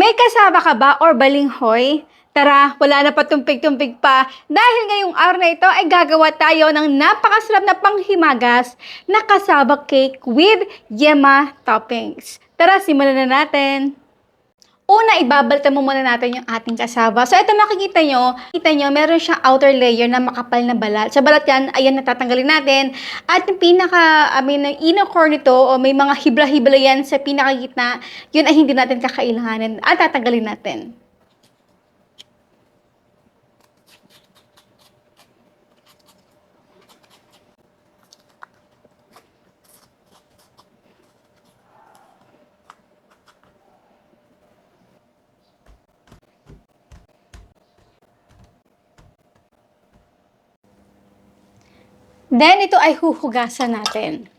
May kasama ka ba or balinghoy? Tara, wala na patumpig-tumpig pa dahil ngayong araw na ito ay gagawa tayo ng napakasarap na panghimagas na kasaba cake with yema toppings. Tara, simulan na natin. Una, ibabalta mo muna natin yung ating kasaba. So, ito kita nyo, meron siyang outer layer na makapal na balat. Sa balat yan, ayan, natatanggalin natin. At yung inner core nito, o may mga hibla-hibla yan sa pinakagitna, yun ay hindi natin kakailanganin at tatanggalin natin. Then, ito ay huhugasan natin.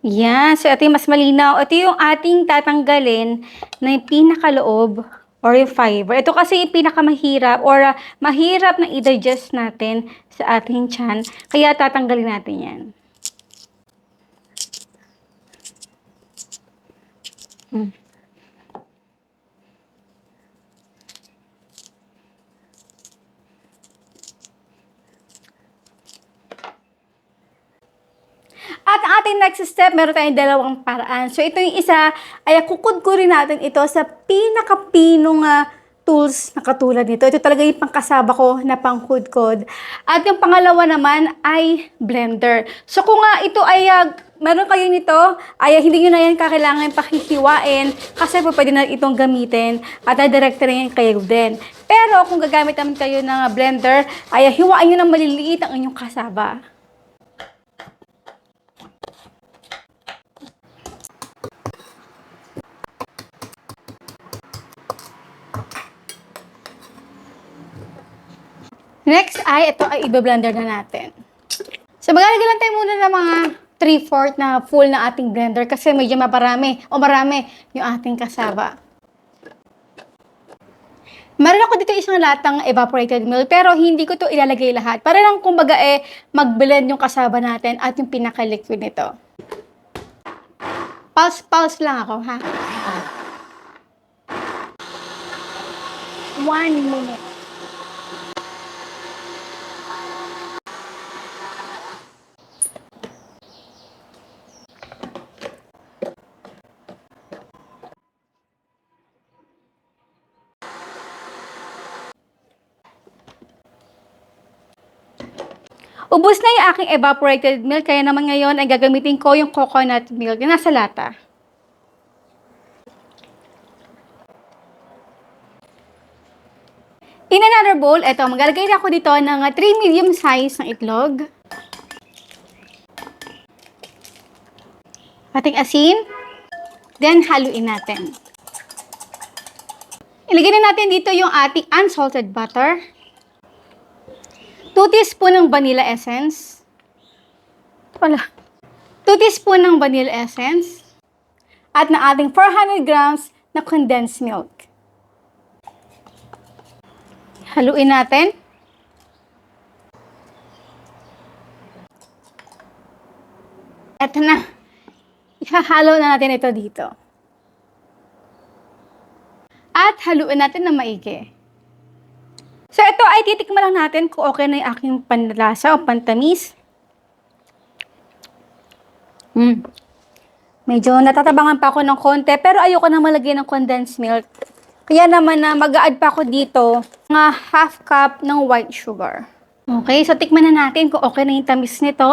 Yan, so ito yung mas malinaw. Ito yung ating tatanggalin na yung pinakaloob or yung fiber. Ito kasi yung pinakamahirap or mahirap na i-digest natin sa ating tiyan. Kaya tatanggalin natin yan. At ang ating next step, meron tayong dalawang paraan. So, ito yung isa, ay kukudkurin natin ito sa pinakapinong tools na katulad nito. Ito talaga yung pangkasaba ko na pangkudkod. At yung pangalawa naman ay blender. So, kung ito ay meron kayo nito, ay hindi nyo na yan kakailangan pakikiwain kasi pwede na itong gamitin at na-director yan kayo din. Pero kung gagamit naman kayo ng blender, ay hiwain nyo ng maliliit ang inyong kasaba. Next ay, ito ay i-blender na natin. So, maglalagay lang tayo muna ng mga 3/4 na full na ating blender kasi medyo marami yung ating kasaba. Meron ako dito isang latang evaporated milk pero hindi ko to ilalagay lahat. Para lang kumbaga mag-blend yung kasaba natin at yung pinaka-liquid nito. Pulse lang ako, ha? 1 minute. Ubus na yung aking evaporated milk, kaya naman ngayon ay gagamitin ko yung coconut milk na nasa lata. In another bowl, eto, maglalagay na ako dito ng 3 medium size ng itlog. Ating asin. Then, haluin natin. Ilagay na natin dito yung ating unsalted butter. 2 teaspoon ng vanilla essence. 2 teaspoon ng vanilla essence. At na ating 400 grams na condensed milk. Haluin natin. Eto na. Ihahalo na natin ito dito. At haluin natin na maigi. So, ito ay titikman lang natin kung okay na yung aking panlasa o pantamis. Medyo natatabangan pa ako ng konti, pero ayoko na malagyan ng condensed milk. Kaya naman mag-a-add pa ako dito ng half cup ng white sugar. Okay, so tikman na natin kung okay na yung tamis nito.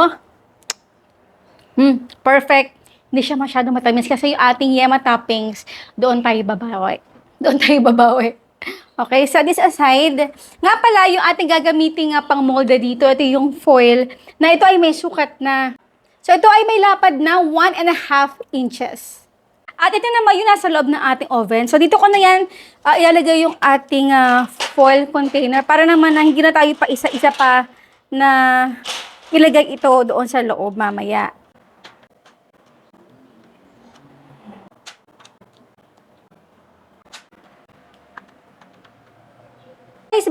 Perfect. Hindi siya masyado matamis kasi yung ating yema toppings, doon tayo babawi. Okay, so this aside, nga pala yung ating gagamitin pang molda dito, ito yung foil, na ito ay may sukat na. So ito ay may lapad na 1.5 inches. At ito naman yung nasa loob ng ating oven. So dito ko na yan ilalagay yung ating foil container para naman hindi na tayo pa isa-isa pa na ilagay ito doon sa loob mamaya.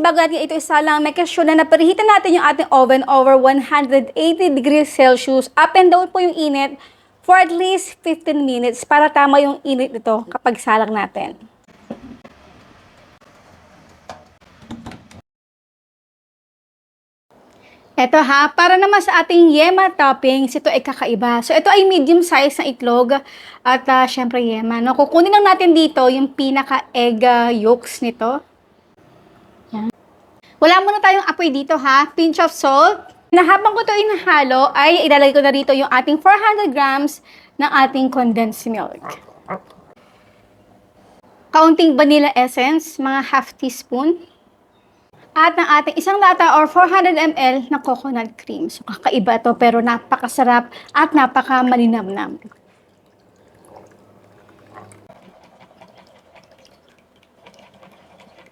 bago natin ito isalang, make sure na naparihitan natin yung ating oven over 180 degrees Celsius. Up and down po yung init for at least 15 minutes para tama yung init nito kapag salang natin. Ito ha, para naman sa ating yema toppings, ito ay kakaiba. So ito ay medium size na itlog at syempre yema. No? Kukunin lang natin dito yung pinaka-egg yolks nito. Yan. Wala muna tayong apoy dito ha, pinch of salt. Na habang ko ito inahalo, ay ilalagay ko na dito yung ating 400 grams ng ating condensed milk. Kaunting vanilla essence, mga half teaspoon. At ng ating isang lata or 400 ml na coconut cream. So, kakaiba to pero napakasarap at napaka-malinamnam.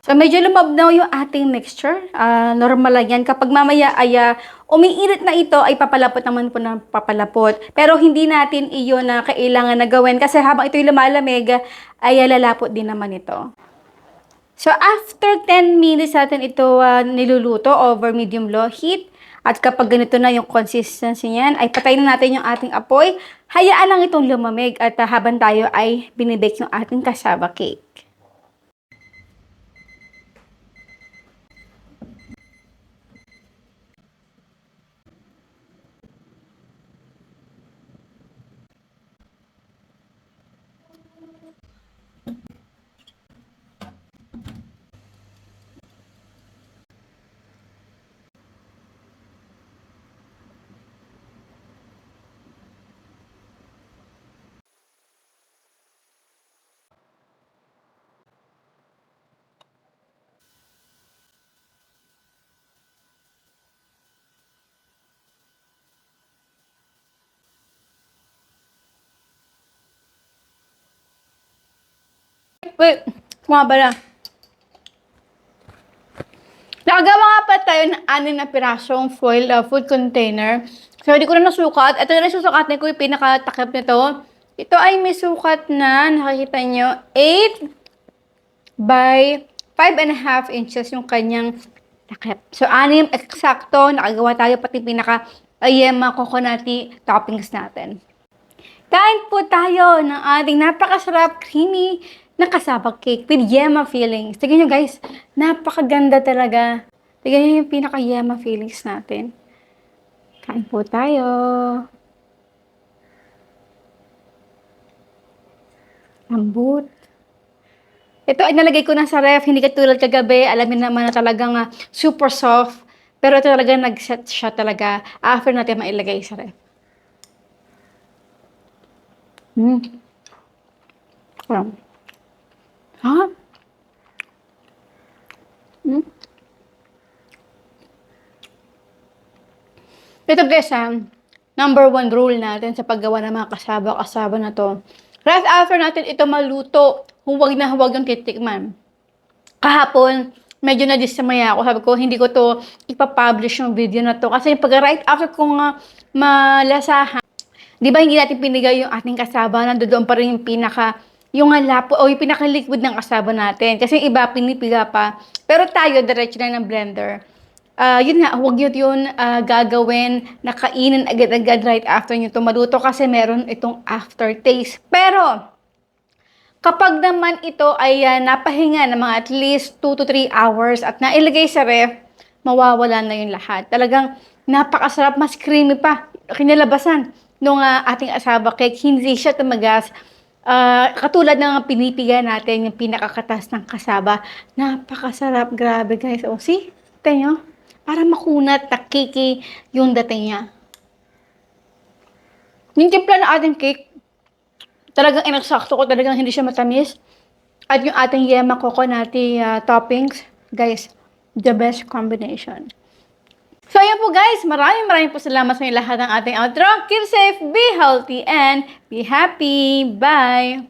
So, medyo lumabnaw yung ating mixture. Normal lang yan. Kapag mamaya ay umiinit na ito, ay papalapot naman po ng papalapot. Pero hindi natin iyon na kailangan na gawin kasi habang ito'y lumalamig, ay lalapot din naman ito. So, after 10 minutes natin ito niluluto over medium-low heat. At kapag ganito na yung consistency niyan, ay patayin na natin yung ating apoy. Hayaan lang itong lumamig at habang tayo ay binibake yung ating cassava cake. Wait, kumabala. Nakagawa nga pa tayo ng 6 na pirasong foil food container. So, hindi ko na nasukat. Ito na susukatin ko yung pinakatakip nito. Ito ay may sukat na, nakikita nyo, 8 by 5.5 inches yung kanyang takip. So, 6 eksakto. Nakagawa tayo pati pinaka-yema coconutty toppings natin. Kain po tayo ng ating napakasarap, creamy na cassava cake with yema fillings. Tignan nyo guys, napakaganda talaga. Tignan nyo yung pinaka-yema fillings natin. Kain po tayo. Lambot. Ito ay nalagay ko na sa ref, hindi katulad kagabi. Alamin naman na talagang super soft. Pero ito talaga nag-set siya talaga after natin mailagay sa ref. Ha? Ito guys number 1 rule natin sa paggawa ng mga kasaba na to. Right after natin ito maluto, huwag na huwag yung titikman. Kahapon, medyo na-dismaya ako. Sabi ko, hindi ko to ipapublish yung video na to. Kasi pag right after kong malasahan, di ba hindi natin pinigay yung ating kasaba, nandoon pa rin yung yung lapo o yung pinaka-liquid ng kasaba natin. Kasi yung iba pinipiga pa. Pero tayo, diretso na ng blender. Yun nga, huwag yun gagawin na kainin agad-agad right after nyo maluto kasi meron itong aftertaste. Pero, kapag naman ito ay napahinga ng mga at least 2 to 3 hours at nailagay sa ref, mawawala na yung lahat. Talagang napakasarap, mas creamy pa. Kinalabasan nung ating asaba cake, hindi siya tumagas. Katulad ng pinipiga natin, yung pinakakatas ng kasaba. Napakasarap, grabe guys. O, see? Tignan nyo. Para makunat, takiki yung dating niya. Yung timpla ng ating cake, talagang inaksakto ko, talagang hindi siya matamis. At yung ating yema coconutty toppings, guys, the best combination. So, ayan po guys, maraming po salamat sa lahat ng ating outro. Keep safe, be healthy, and be happy. Bye!